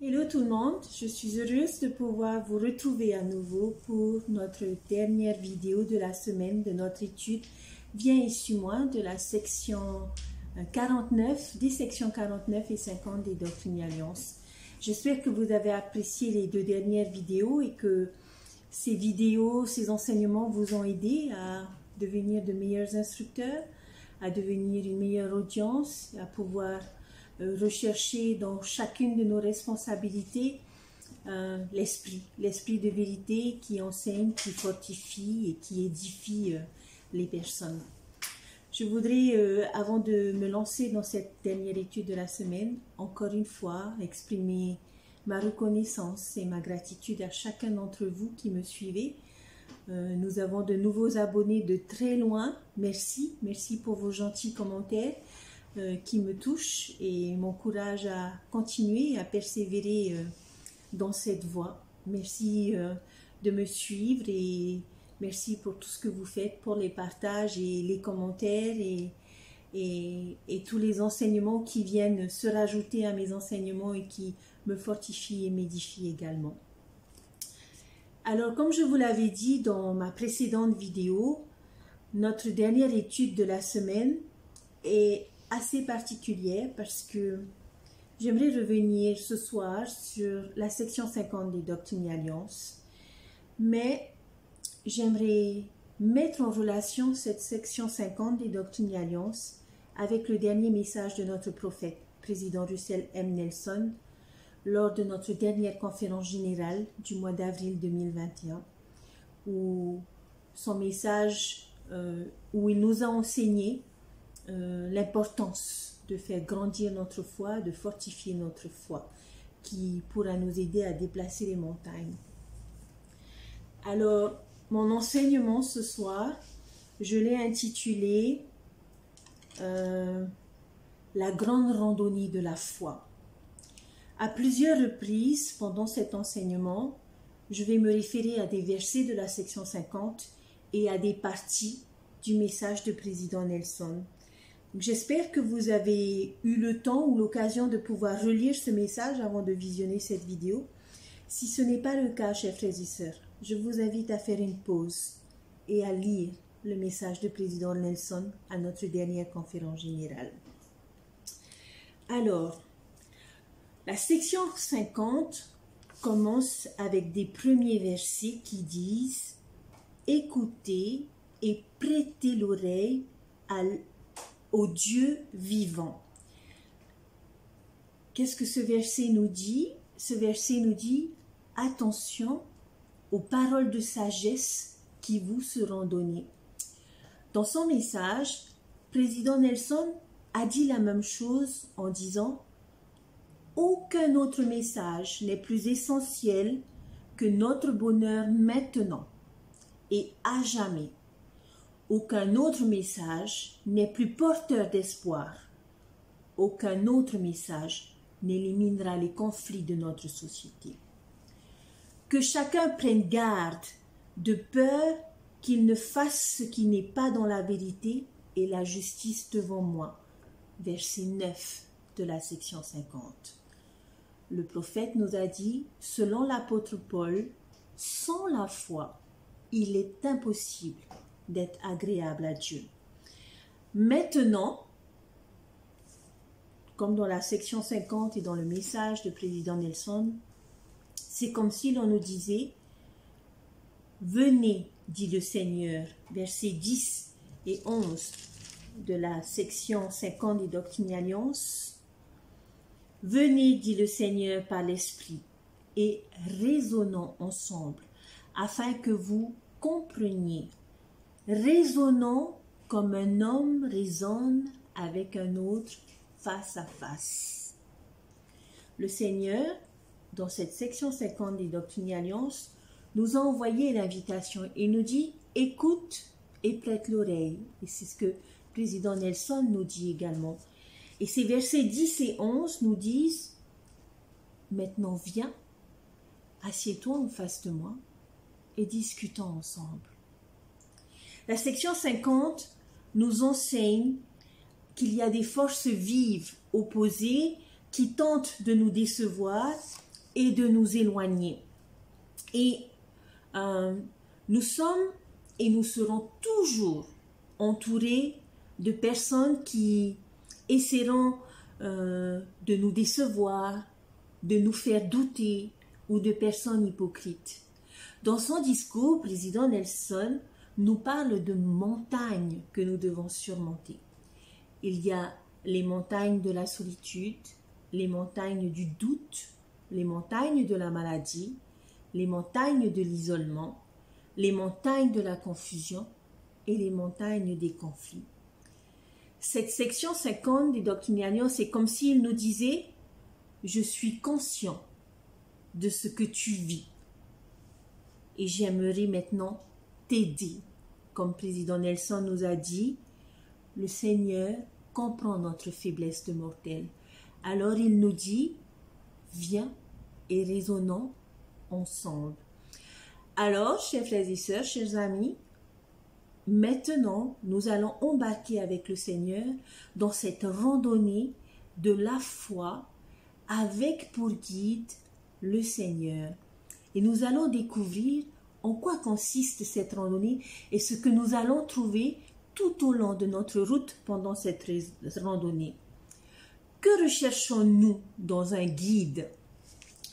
Hello tout le monde, je suis heureuse de pouvoir vous retrouver à nouveau pour notre dernière vidéo de la semaine de notre étude Viens et suis-moi de la section 49, des sections 49 et 50 des Doctrines et Alliances. J'espère que vous avez apprécié les deux dernières vidéos et que ces vidéos, ces enseignements vous ont aidé à devenir de meilleurs instructeurs, à devenir une meilleure audience, à pouvoir rechercher dans chacune de nos responsabilités l'esprit de vérité qui enseigne, qui fortifie et qui édifie les personnes. Je voudrais, avant de me lancer dans cette dernière étude de la semaine, encore une fois exprimer ma reconnaissance et ma gratitude à chacun d'entre vous qui me suivez. Nous avons de nouveaux abonnés de très loin. Merci, merci pour vos gentils commentaires qui me touchent et m'encouragent à continuer, à persévérer dans cette voie. Merci de me suivre et merci pour tout ce que vous faites, pour les partages et les commentaires et tous les enseignements qui viennent se rajouter à mes enseignements et qui me fortifient et m'édifient également. Alors, comme je vous l'avais dit dans ma précédente vidéo, notre dernière étude de la semaine est assez particulière parce que j'aimerais revenir ce soir sur la section 50 des Doctrines et Alliances, mais j'aimerais mettre en relation cette section 50 des Doctrines et Alliances avec le dernier message de notre prophète, président Russell M. Nelson, lors de notre dernière conférence générale du mois d'avril 2021, où son message, où il nous a enseigné l'importance de faire grandir notre foi, de fortifier notre foi, qui pourra nous aider à déplacer les montagnes. Alors, mon enseignement ce soir, je l'ai intitulé La grande randonnée de la foi. À plusieurs reprises pendant cet enseignement, je vais me référer à des versets de la section 50 et à des parties du message du président Nelson. J'espère que vous avez eu le temps ou l'occasion de pouvoir relire ce message avant de visionner cette vidéo. Si ce n'est pas le cas, chers frères et sœurs, je vous invite à faire une pause et à lire le message du président Nelson à notre dernière conférence générale. Alors, la section 50 commence avec des premiers versets qui disent « Écoutez et prêtez l'oreille au Dieu vivant ». Qu'est-ce que ce verset nous dit? Ce verset nous dit « Attention aux paroles de sagesse qui vous seront données ». Dans son message, président Nelson a dit la même chose en disant « Aucun autre message n'est plus essentiel que notre bonheur maintenant et à jamais. Aucun autre message n'est plus porteur d'espoir. Aucun autre message n'éliminera les conflits de notre société. Que chacun prenne garde de peur qu'il ne fasse ce qui n'est pas dans la vérité et la justice devant moi. » Verset 9 de la section 50. Le prophète nous a dit, selon l'apôtre Paul, sans la foi, il est impossible d'être agréable à Dieu. Maintenant, comme dans la section 50 et dans le message du président Nelson, c'est comme si l'on nous disait « Venez, dit le Seigneur », versets 10 et 11 de la section 50 des Doctrines et Alliances. « Venez, dit le Seigneur par l'Esprit, et raisonnons ensemble, afin que vous compreniez. Raisonnons comme un homme raisonne avec un autre face à face. » Le Seigneur, dans cette section 50 des Doctrines et Alliances, nous a envoyé l'invitation et nous dit « Écoute et prête l'oreille ». Et c'est ce que le président Nelson nous dit également. Et ces versets 10 et 11 nous disent « Maintenant viens, assieds-toi en face de moi et discutons ensemble. » La section 50 nous enseigne qu'il y a des forces vives opposées qui tentent de nous décevoir et de nous éloigner. Et nous sommes et nous serons toujours entourés de personnes qui essaieront de nous décevoir, de nous faire douter ou de personnes hypocrites. Dans son discours, le président Nelson nous parle de montagnes que nous devons surmonter. Il y a les montagnes de la solitude, les montagnes du doute, les montagnes de la maladie, les montagnes de l'isolement, les montagnes de la confusion et les montagnes des conflits. Cette section 50 des Doctrinalions, c'est comme s'il nous disait « Je suis conscient de ce que tu vis et j'aimerais maintenant t'aider. » Comme président Nelson nous a dit, le Seigneur comprend notre faiblesse de mortel. Alors il nous dit « Viens et raisonnons ensemble. » Alors, chers frères et sœurs, chers amis, maintenant, nous allons embarquer avec le Seigneur dans cette randonnée de la foi avec pour guide le Seigneur. Et nous allons découvrir en quoi consiste cette randonnée et ce que nous allons trouver tout au long de notre route pendant cette randonnée. Que recherchons-nous dans un guide?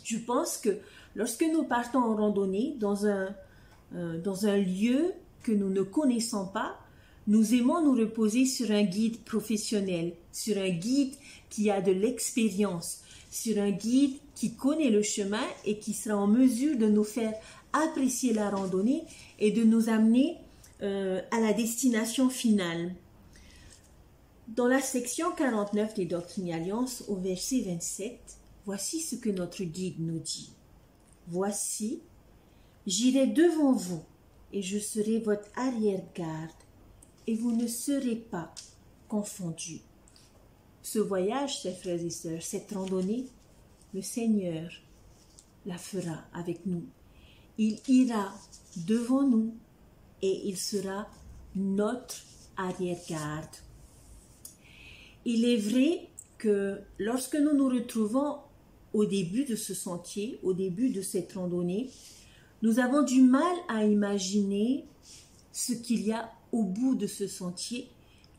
Je pense que lorsque nous partons en randonnée dans un lieu que nous ne connaissons pas, nous aimons nous reposer sur un guide professionnel, sur un guide qui a de l'expérience, sur un guide qui connaît le chemin et qui sera en mesure de nous faire apprécier la randonnée et de nous amener à la destination finale. Dans la section 49 des Doctrines et Alliances, au verset 27, voici ce que notre guide nous dit. « Voici, j'irai devant vous et je serai votre arrière-garde et vous ne serez pas confondus. » Ce voyage, chers frères et sœurs, cette randonnée, le Seigneur la fera avec nous. Il ira devant nous et il sera notre arrière-garde. Il est vrai que lorsque nous nous retrouvons au début de ce sentier, au début de cette randonnée, nous avons du mal à imaginer ce qu'il y a au bout de ce sentier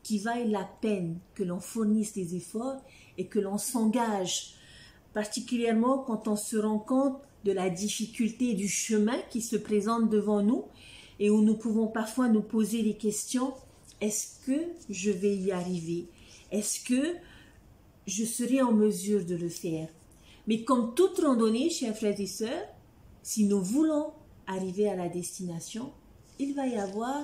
qui vaille la peine que l'on fournisse des efforts et que l'on s'engage, particulièrement quand on se rend compte de la difficulté du chemin qui se présente devant nous et où nous pouvons parfois nous poser les questions « Est-ce que je vais y arriver? Est-ce que je serai en mesure de le faire ?» Mais comme toute randonnée, chers frères et sœurs, si nous voulons arriver à la destination, il va y avoir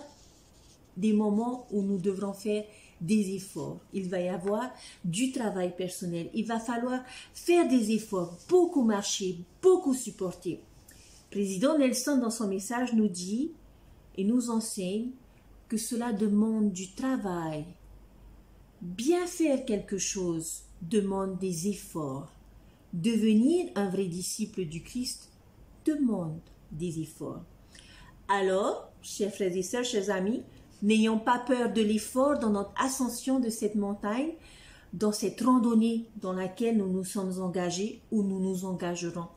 des moments où nous devrons faire des efforts. Il va y avoir du travail personnel. Il va falloir faire des efforts, beaucoup marcher, beaucoup supporter. Président Nelson, dans son message, nous dit et nous enseigne que cela demande du travail. Bien faire quelque chose demande des efforts. Devenir un vrai disciple du Christ demande des efforts. Alors, chers frères et sœurs, chers amis, n'ayons pas peur de l'effort dans notre ascension de cette montagne, dans cette randonnée dans laquelle nous nous sommes engagés ou nous nous engagerons.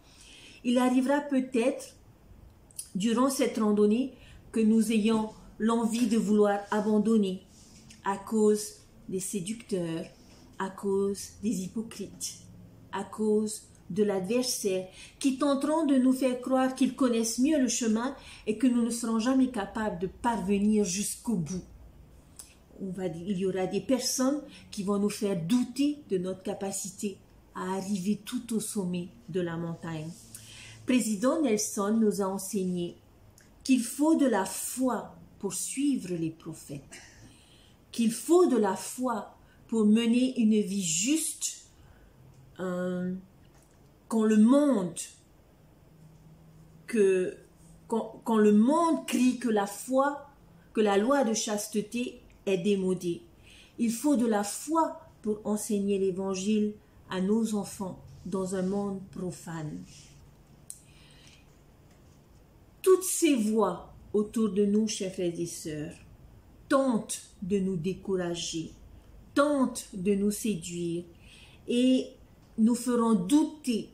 Il arrivera peut-être, durant cette randonnée, que nous ayons l'envie de vouloir abandonner à cause des séducteurs, à cause des hypocrites, à cause de l'adversaire qui tenteront de nous faire croire qu'ils connaissent mieux le chemin et que nous ne serons jamais capables de parvenir jusqu'au bout. Il y aura des personnes qui vont nous faire douter de notre capacité à arriver tout au sommet de la montagne. Président Nelson nous a enseigné qu'il faut de la foi pour suivre les prophètes, qu'il faut de la foi pour mener une vie juste, quand le monde crie que la foi, que la loi de chasteté est démodée. Il faut de la foi pour enseigner l'évangile à nos enfants dans un monde profane. Toutes ces voix autour de nous, chers frères et sœurs, tentent de nous décourager, tentent de nous séduire et nous feront douter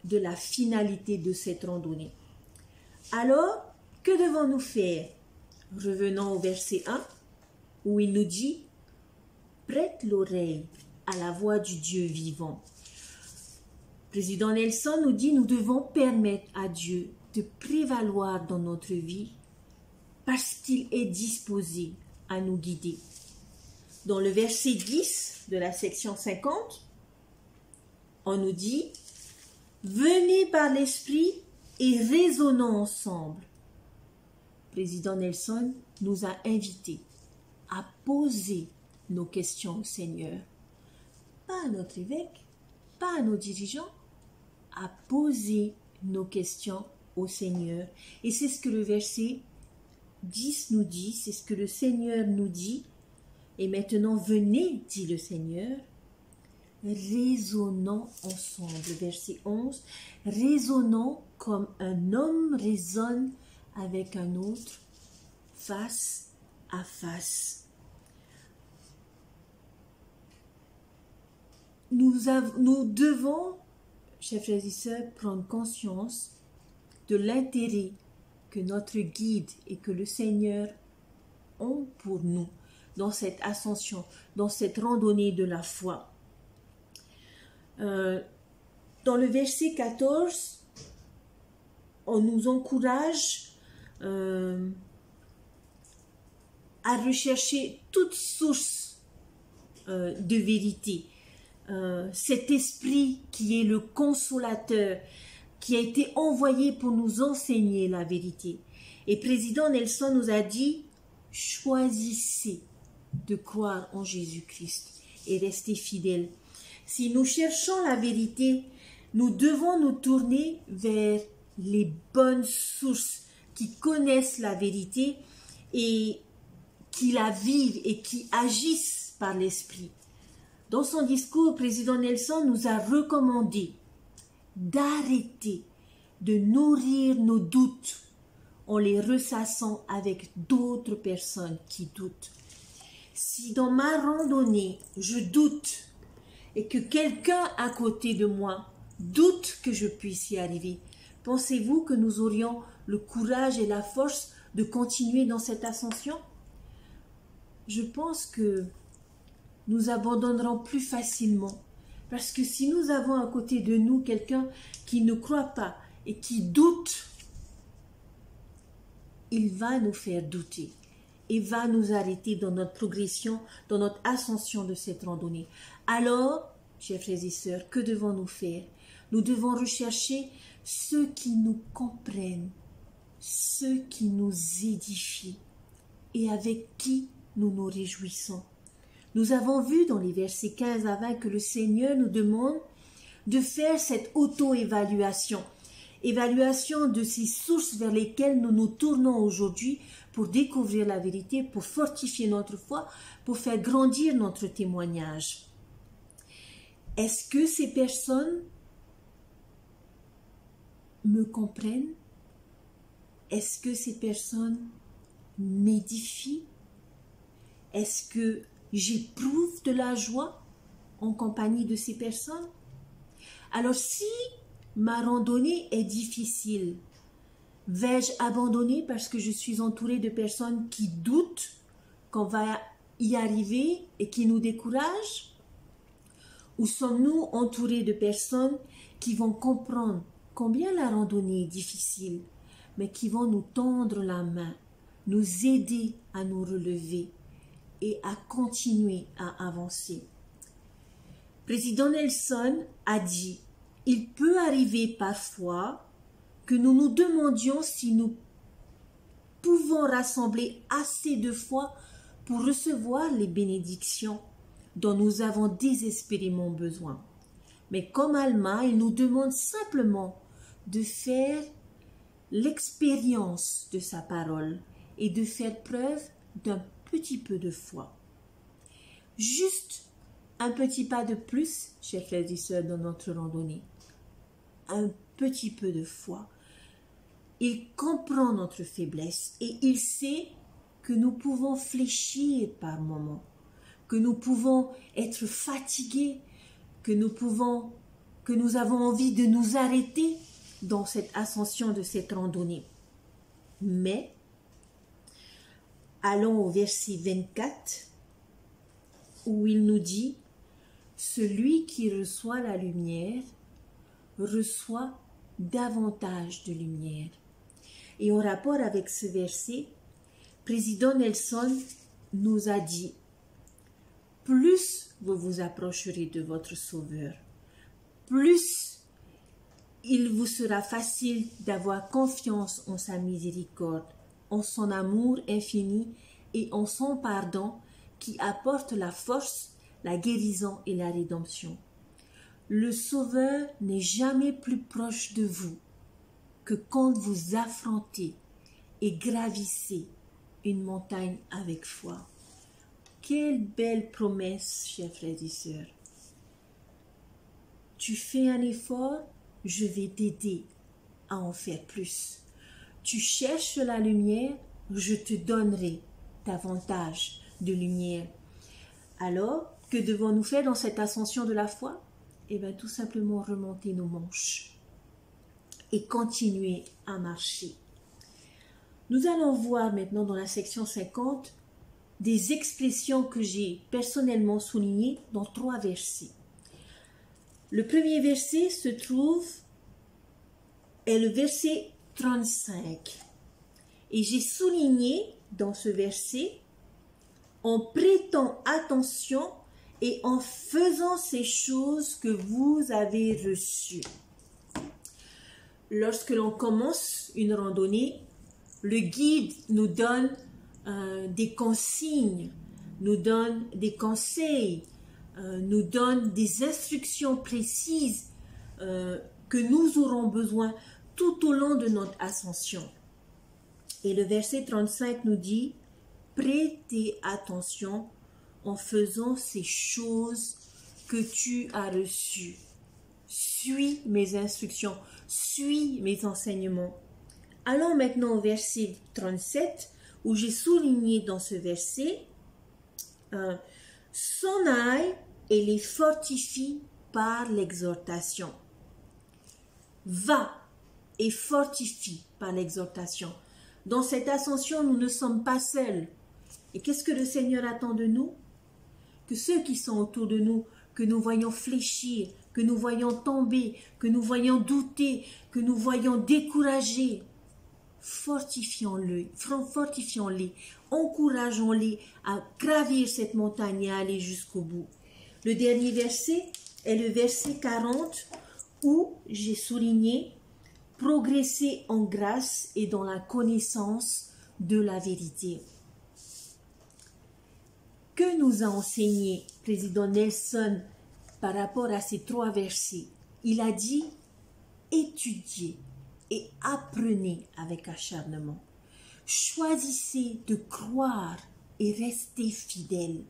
de la finalité de cette randonnée. Alors, que devons-nous faire? Revenons au verset 1, où il nous dit « Prête l'oreille à la voix du Dieu vivant ». Président Nelson nous dit « Nous devons permettre à Dieu de prévaloir dans notre vie parce qu'il est disposé à nous guider. » Dans le verset 10 de la section 50, on nous dit « Venez par l'Esprit et raisonnons ensemble. » Président Nelson nous a invités à poser nos questions au Seigneur. Pas à notre évêque, pas à nos dirigeants, à poser nos questions au Seigneur. Et c'est ce que le verset 10 nous dit, c'est ce que le Seigneur nous dit. Et maintenant, venez, dit le Seigneur, raisonnons ensemble. Verset 11, raisonnons comme un homme raisonne avec un autre, face à face. Nous devons, chers frères et sœurs, prendre conscience de l'intérêt que notre guide et que le Seigneur ont pour nous dans cette ascension, dans cette randonnée de la foi. Dans le verset 14, on nous encourage à rechercher toute source de vérité. Cet esprit qui est le consolateur, qui a été envoyé pour nous enseigner la vérité. Et Président Nelson nous a dit, choisissez de croire en Jésus-Christ et restez fidèles. Si nous cherchons la vérité, nous devons nous tourner vers les bonnes sources qui connaissent la vérité et qui la vivent et qui agissent par l'esprit. Dans son discours, Président Nelson nous a recommandé d'arrêter de nourrir nos doutes en les ressassant avec d'autres personnes qui doutent. Si dans ma randonnée, je doute et que quelqu'un à côté de moi doute que je puisse y arriver, pensez-vous que nous aurions le courage et la force de continuer dans cette ascension? Je pense que nous abandonnerons plus facilement. Parce que si nous avons à côté de nous quelqu'un qui ne croit pas et qui doute, il va nous faire douter et va nous arrêter dans notre progression, dans notre ascension de cette randonnée. Alors, chers frères et sœurs, que devons-nous faire? Nous devons rechercher ceux qui nous comprennent, ceux qui nous édifient et avec qui nous nous réjouissons. Nous avons vu dans les versets 15 à 20 que le Seigneur nous demande de faire cette auto-évaluation. Évaluation de ces sources vers lesquelles nous nous tournons aujourd'hui pour découvrir la vérité, pour fortifier notre foi, pour faire grandir notre témoignage. Est-ce que ces personnes me comprennent? Est-ce que ces personnes m'édifient? Est-ce que j'éprouve de la joie en compagnie de ces personnes? Alors si ma randonnée est difficile, vais-je abandonner parce que je suis entourée de personnes qui doutent qu'on va y arriver et qui nous découragent? Ou sommes-nous entourés de personnes qui vont comprendre combien la randonnée est difficile, mais qui vont nous tendre la main, nous aider à nous relever et à continuer à avancer? Président Nelson a dit, il peut arriver parfois que nous nous demandions si nous pouvons rassembler assez de foi pour recevoir les bénédictions dont nous avons désespérément besoin. Mais comme Alma, il nous demande simplement de faire l'expérience de sa parole et de faire preuve d'un petit peu de foi. Juste un petit pas de plus, chers frères et sœurs, dans notre randonnée. Un petit peu de foi. Il comprend notre faiblesse et il sait que nous pouvons fléchir par moments, que nous pouvons être fatigués, que nous pouvons que nous avons envie de nous arrêter dans cette ascension de cette randonnée. Mais, allons au verset 24, où il nous dit « Celui qui reçoit la lumière reçoit davantage de lumière. » Et en rapport avec ce verset, Président Nelson nous a dit « Plus vous vous approcherez de votre Sauveur, plus il vous sera facile d'avoir confiance en sa miséricorde, en son amour infini et en son pardon qui apporte la force, la guérison et la rédemption. Le Sauveur n'est jamais plus proche de vous que quand vous affrontez et gravissez une montagne avec foi. » Quelle belle promesse, chers frères et sœurs. Tu fais un effort, je vais t'aider à en faire plus. Tu cherches la lumière, je te donnerai davantage de lumière. Alors, que devons-nous faire dans cette ascension de la foi? Eh bien, tout simplement remonter nos manches et continuer à marcher. Nous allons voir maintenant dans la section 50 des expressions que j'ai personnellement soulignées dans 3 versets. Le premier verset est le verset 35. Et j'ai souligné dans ce verset « En prêtant attention et en faisant ces choses que vous avez reçues. » Lorsque l'on commence une randonnée, le guide nous donne des consignes, nous donne des conseils, nous donne des instructions précises que nous aurons besoin tout au long de notre ascension. Et le verset 35 nous dit « Prêtez attention en faisant ces choses que tu as reçues. Suis mes instructions, suis mes enseignements. » Allons maintenant au verset 37 où j'ai souligné dans ce verset s'en aille et les fortifie par l'exhortation. Va et fortifie par l'exhortation. Dans cette ascension, nous ne sommes pas seuls. Et qu'est-ce que le Seigneur attend de nous? Que ceux qui sont autour de nous, que nous voyons fléchir, que nous voyons tomber, que nous voyons douter, que nous voyons décourager, fortifions-les, encourageons-les à gravir cette montagne et à aller jusqu'au bout. Le dernier verset est le verset 40 où j'ai souligné « Progresser en grâce et dans la connaissance de la vérité ». Que nous a enseigné Président Nelson par rapport à ces 3 versets? Il a dit « Étudiez et apprenez avec acharnement. Choisissez de croire et restez fidèles.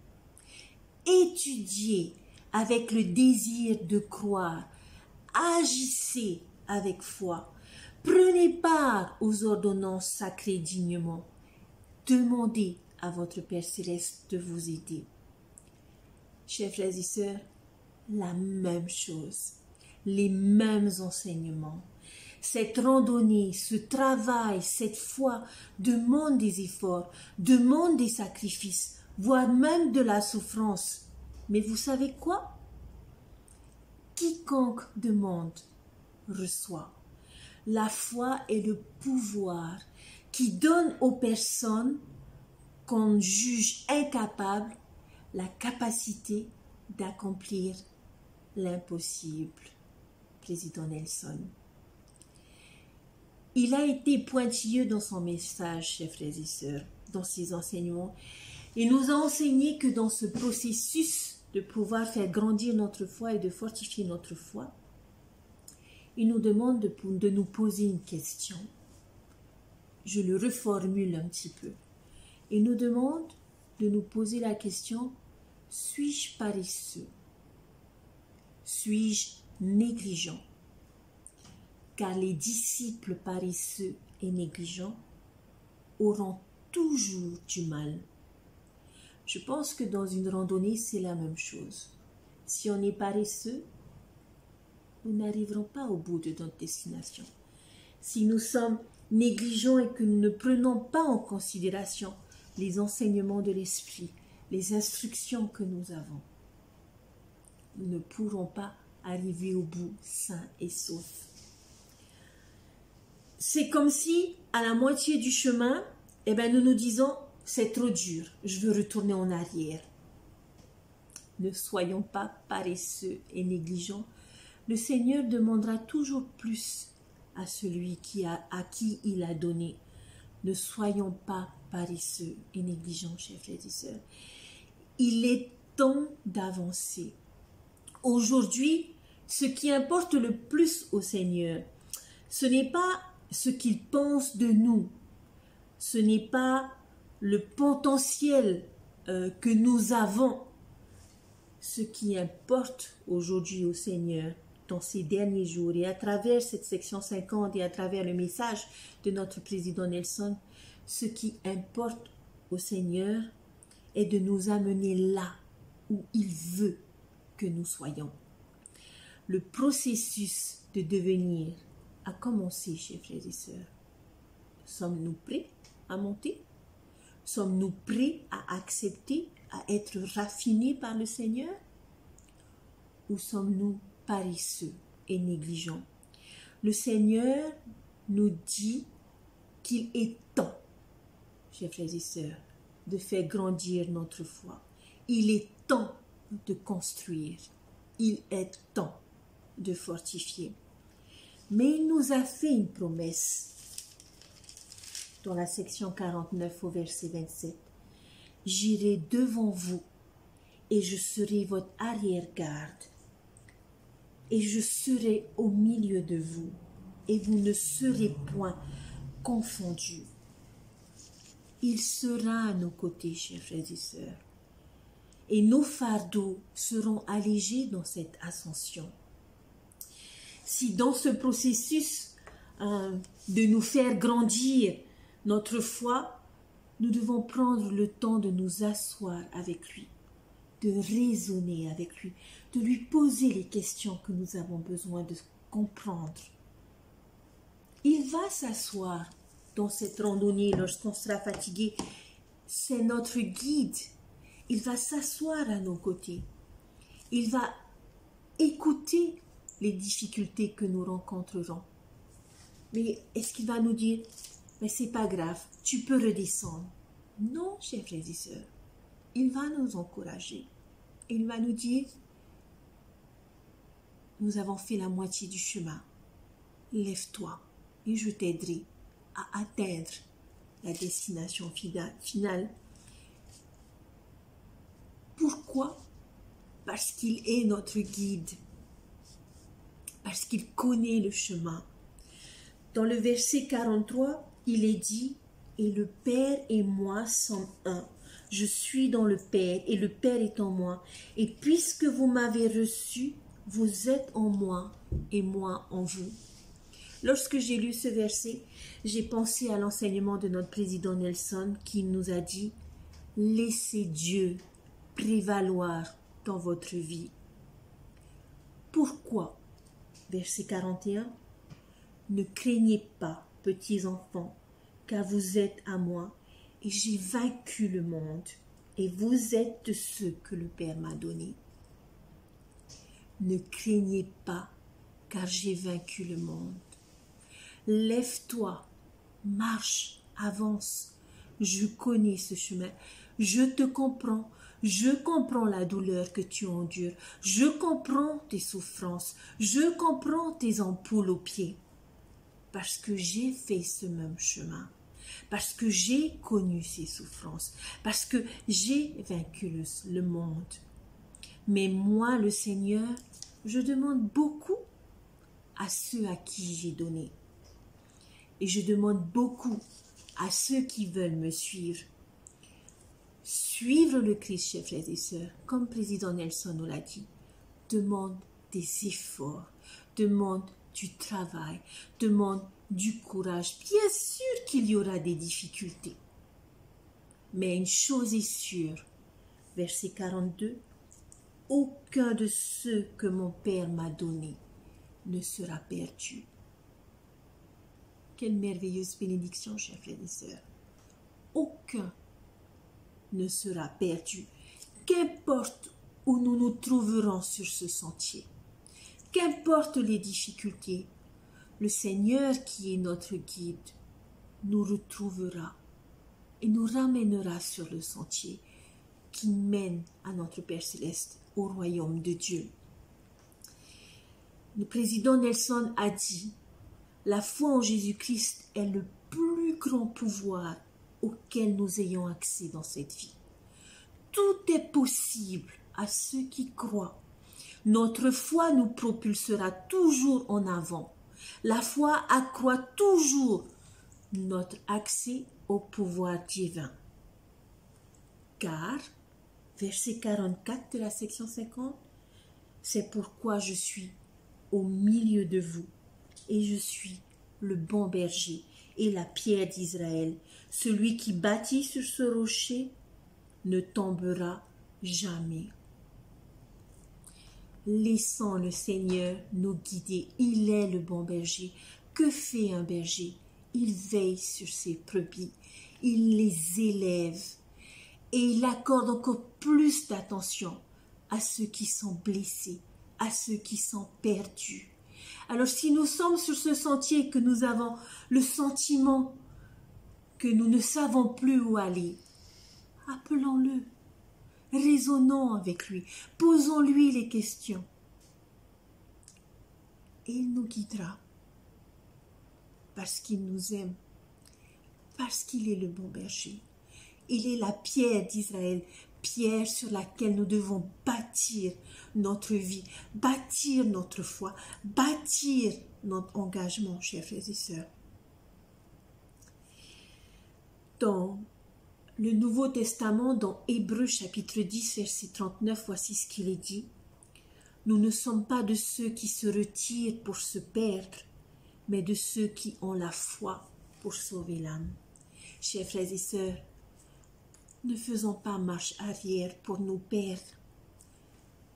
Étudiez avec le désir de croire. Agissez avec foi. Prenez part aux ordonnances sacrées dignement. Demandez à votre Père Céleste de vous aider. » Chers frères et sœurs, la même chose, les mêmes enseignements. Cette randonnée, ce travail, cette foi demande des efforts, demande des sacrifices, voire même de la souffrance. Mais vous savez quoi? Quiconque demande, reçoit. La foi est le pouvoir qui donne aux personnes qu'on juge incapables la capacité d'accomplir l'impossible. Président Nelson. Il a été pointilleux dans son message, chers frères et sœurs, dans ses enseignements. Il nous a enseigné que dans ce processus de pouvoir faire grandir notre foi et de fortifier notre foi, il nous demande de nous poser une question. Je le reformule un petit peu. Il nous demande de nous poser la question, suis-je paresseux? Suis-je négligent? Car les disciples paresseux et négligents auront toujours du mal. Je pense que dans une randonnée, c'est la même chose. Si on est paresseux, nous n'arriverons pas au bout de notre destination. Si nous sommes négligents et que nous ne prenons pas en considération les enseignements de l'Esprit, les instructions que nous avons, nous ne pourrons pas arriver au bout sains et saufs. C'est comme si, à la moitié du chemin, nous nous disons, c'est trop dur, je veux retourner en arrière. Ne soyons pas paresseux et négligents. Le Seigneur demandera toujours plus à celui à qui il a donné. Ne soyons pas paresseux et négligents, chers frères et sœurs. Il est temps d'avancer. Aujourd'hui, ce qui importe le plus au Seigneur, ce n'est pas ce qu'il pense de nous, ce n'est pas le potentiel que nous avons. Ce qui importe aujourd'hui au Seigneur dans ces derniers jours et à travers cette section 50 et à travers le message de notre président Nelson, ce qui importe au Seigneur est de nous amener là où il veut que nous soyons. Le processus de devenir a commencé, chers frères et sœurs. Sommes-nous prêts à monter? Sommes-nous prêts à accepter, à être raffinés par le Seigneur? Ou sommes-nous paresseux et négligents? Le Seigneur nous dit qu'il est temps, chers frères et sœurs, de faire grandir notre foi. Il est temps de construire. Il est temps de fortifier. Mais il nous a fait une promesse dans la section 49 au verset 27. J'irai devant vous et je serai votre arrière-garde et je serai au milieu de vous et vous ne serez point confondus. Il sera à nos côtés, chers frères et sœurs, et nos fardeaux seront allégés dans cette ascension. Si dans ce processus de nous faire grandir notre foi, nous devons prendre le temps de nous asseoir avec lui, de raisonner avec lui, de lui poser les questions que nous avons besoin de comprendre. Il va s'asseoir dans cette randonnée lorsqu'on sera fatigué. C'est notre guide. Il va s'asseoir à nos côtés. Il va écouter les difficultés que nous rencontrerons. Mais est-ce qu'il va nous dire, mais c'est pas grave, tu peux redescendre? Non, chers frères et sœurs. Il va nous encourager. Il va nous dire, nous avons fait la moitié du chemin. Lève-toi et je t'aiderai à atteindre la destination finale. Pourquoi? Parce qu'il est notre guide. Parce qu'il connaît le chemin. Dans le verset 43, il est dit, « Et le Père et moi sommes un. Je suis dans le Père et le Père est en moi. Et puisque vous m'avez reçu, vous êtes en moi et moi en vous. » Lorsque j'ai lu ce verset, j'ai pensé à l'enseignement de notre président Nelson qui nous a dit « Laissez Dieu prévaloir dans votre vie. » Pourquoi? Verset 41. « Ne craignez pas, petits enfants, car vous êtes à moi, et j'ai vaincu le monde, et vous êtes de ceux que le Père m'a donnés. » Ne craignez pas, car j'ai vaincu le monde. Lève-toi, marche, avance. Je connais ce chemin. Je te comprends. Je comprends la douleur que tu endures. Je comprends tes souffrances. Je comprends tes ampoules aux pieds. Parce que j'ai fait ce même chemin. Parce que j'ai connu ces souffrances. Parce que j'ai vaincu le monde. Mais moi, le Seigneur, je demande beaucoup à ceux à qui j'ai donné. Et je demande beaucoup à ceux qui veulent me suivre. Suivre le Christ, chers frères et sœurs, comme président Nelson nous l'a dit, demande des efforts, demande du travail, demande du courage. Bien sûr qu'il y aura des difficultés. Mais une chose est sûre, verset 42, « Aucun de ceux que mon Père m'a donnés ne sera perdu. Quelle merveilleuse bénédiction, chers frères et sœurs. Aucun ne sera perdu, qu'importe où nous nous trouverons sur ce sentier. Qu'importe les difficultés, le Seigneur qui est notre guide nous retrouvera et nous ramènera sur le sentier qui mène à notre Père Céleste, au royaume de Dieu. Le président Nelson a dit, la foi en Jésus-Christ est le plus grand pouvoir auquel nous ayons accès dans cette vie. Tout est possible à ceux qui croient. Notre foi nous propulsera toujours en avant. La foi accroît toujours notre accès au pouvoir divin. Car, verset 44 de la section 50, c'est pourquoi je suis au milieu de vous et je suis le bon berger et la pierre d'Israël. Celui qui bâtit sur ce rocher ne tombera jamais. Laissons le Seigneur nous guider. Il est le bon berger. Que fait un berger? Il veille sur ses brebis. Il les élève. Et il accorde encore plus d'attention à ceux qui sont blessés, à ceux qui sont perdus. Alors si nous sommes sur ce sentier et que nous avons le sentiment que nous ne savons plus où aller, appelons-le. Raisonnons avec lui, posons-lui les questions. Et il nous guidera, parce qu'il nous aime, parce qu'il est le bon berger. Il est la pierre d'Israël, pierre sur laquelle nous devons bâtir notre vie, bâtir notre foi, bâtir notre engagement, chers frères et sœurs. Dans le Nouveau Testament, dans Hébreux chapitre 10, verset 39, voici ce qu'il est dit. Nous ne sommes pas de ceux qui se retirent pour se perdre, mais de ceux qui ont la foi pour sauver l'âme. Chers frères et sœurs, ne faisons pas marche arrière pour nous perdre.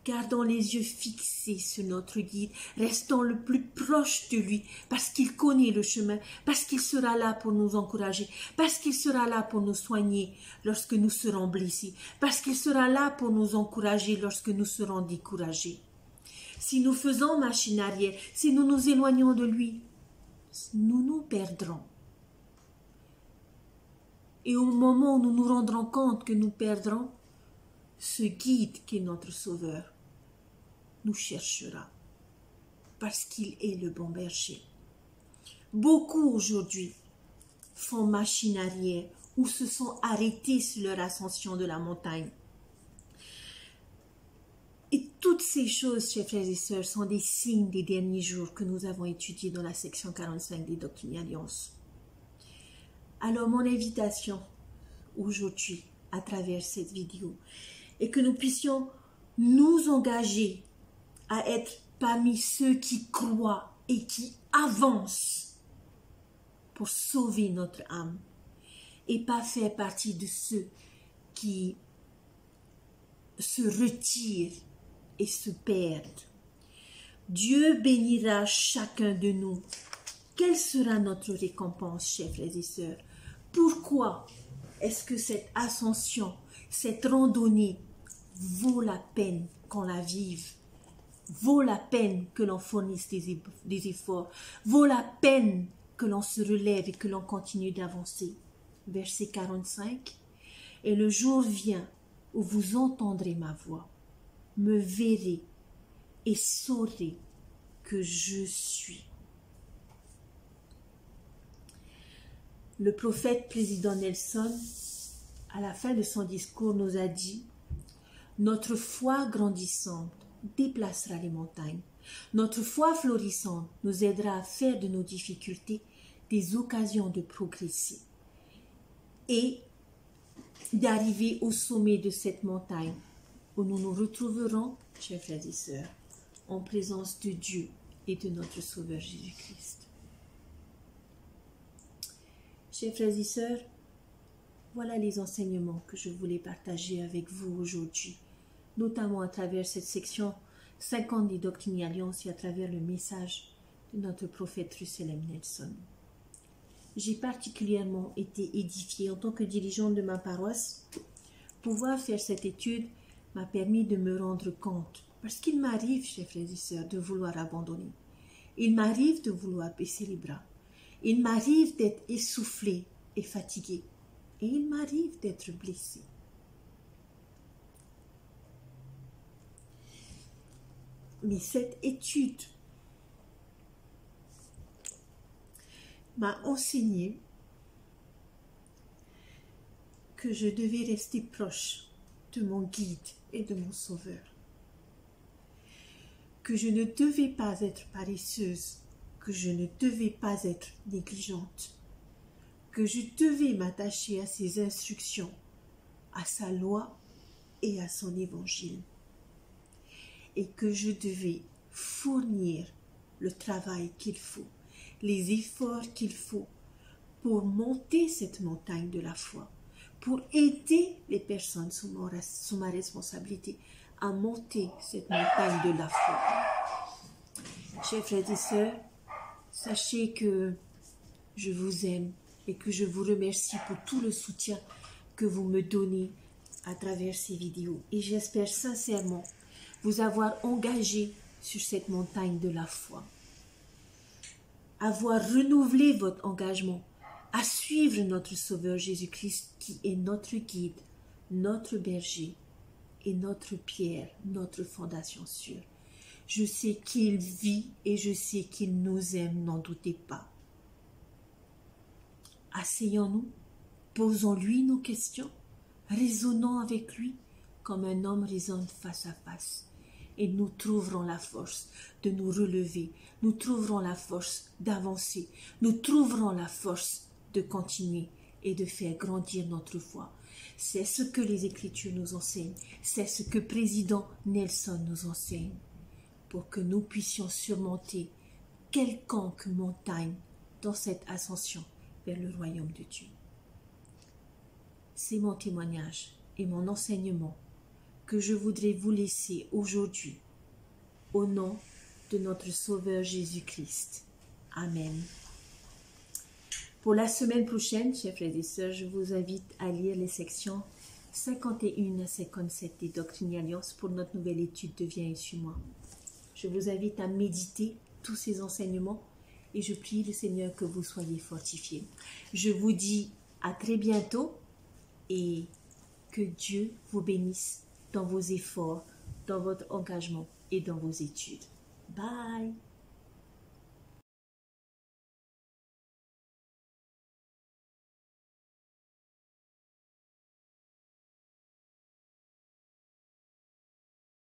Gardons les yeux fixés sur notre guide, restons le plus proche de lui, parce qu'il connaît le chemin, parce qu'il sera là pour nous encourager, parce qu'il sera là pour nous soigner lorsque nous serons blessés, parce qu'il sera là pour nous encourager lorsque nous serons découragés. Si nous faisons machine arrière, si nous nous éloignons de lui, nous nous perdrons. Et au moment où nous nous rendrons compte que nous perdrons, ce guide qui est notre sauveur nous cherchera, parce qu'il est le bon berger. Beaucoup aujourd'hui font machine arrière ou se sont arrêtés sur leur ascension de la montagne. Et toutes ces choses, chers frères et sœurs, sont des signes des derniers jours que nous avons étudiés dans la section 45 des Doctrines et Alliances. Alors mon invitation aujourd'hui à travers cette vidéo est que nous puissions nous engager à être parmi ceux qui croient et qui avancent pour sauver notre âme et pas faire partie de ceux qui se retirent et se perdent. Dieu bénira chacun de nous. Quelle sera notre récompense, chers frères et sœurs? Pourquoi est-ce que cette ascension, cette randonnée vaut la peine qu'on la vive? Vaut la peine que l'on fournisse des efforts? Vaut la peine que l'on se relève et que l'on continue d'avancer? Verset 45. Et le jour vient où vous entendrez ma voix, me verrez et saurez que je suis. Le prophète président Nelson, à la fin de son discours, nous a dit « Notre foi grandissante déplacera les montagnes. Notre foi florissante nous aidera à faire de nos difficultés des occasions de progresser et d'arriver au sommet de cette montagne où nous nous retrouverons, chers frères et sœurs, en présence de Dieu et de notre Sauveur Jésus-Christ. » Chers frères et sœurs, voilà les enseignements que je voulais partager avec vous aujourd'hui, notamment à travers cette section 50 des Doctrines et Alliances et à travers le message de notre prophète Russell M. Nelson. J'ai particulièrement été édifiée en tant que dirigeante de ma paroisse. Pouvoir faire cette étude m'a permis de me rendre compte, parce qu'il m'arrive, chers frères et sœurs, de vouloir abandonner. Il m'arrive de vouloir baisser les bras. Il m'arrive d'être essoufflé et fatigué. Et il m'arrive d'être blessé. Mais cette étude m'a enseigné que je devais rester proche de mon guide et de mon sauveur. Que je ne devais pas être paresseuse, que je ne devais pas être négligente, que je devais m'attacher à ses instructions, à sa loi et à son évangile, et que je devais fournir le travail qu'il faut, les efforts qu'il faut pour monter cette montagne de la foi, pour aider les personnes sous ma responsabilité à monter cette montagne de la foi. Chers frères et sœurs, sachez que je vous aime et que je vous remercie pour tout le soutien que vous me donnez à travers ces vidéos. Et j'espère sincèrement vous avoir engagé sur cette montagne de la foi. Avoir renouvelé votre engagement à suivre notre Sauveur Jésus-Christ qui est notre guide, notre berger et notre pierre, notre fondation sûre. Je sais qu'il vit et je sais qu'il nous aime, n'en doutez pas. Asseyons-nous, posons-lui nos questions, raisonnons avec lui comme un homme raisonne face à face. Et nous trouverons la force de nous relever, nous trouverons la force d'avancer, nous trouverons la force de continuer et de faire grandir notre foi. C'est ce que les Écritures nous enseignent, c'est ce que président Nelson nous enseigne, pour que nous puissions surmonter quelconque montagne dans cette ascension vers le royaume de Dieu. C'est mon témoignage et mon enseignement que je voudrais vous laisser aujourd'hui, au nom de notre Sauveur Jésus-Christ. Amen. Pour la semaine prochaine, chers frères et sœurs, je vous invite à lire les sections 51 à 57 des Doctrines et Alliances pour notre nouvelle étude de Viens et suis-moi. Je vous invite à méditer tous ces enseignements et je prie le Seigneur que vous soyez fortifiés. Je vous dis à très bientôt et que Dieu vous bénisse dans vos efforts, dans votre engagement et dans vos études. Bye!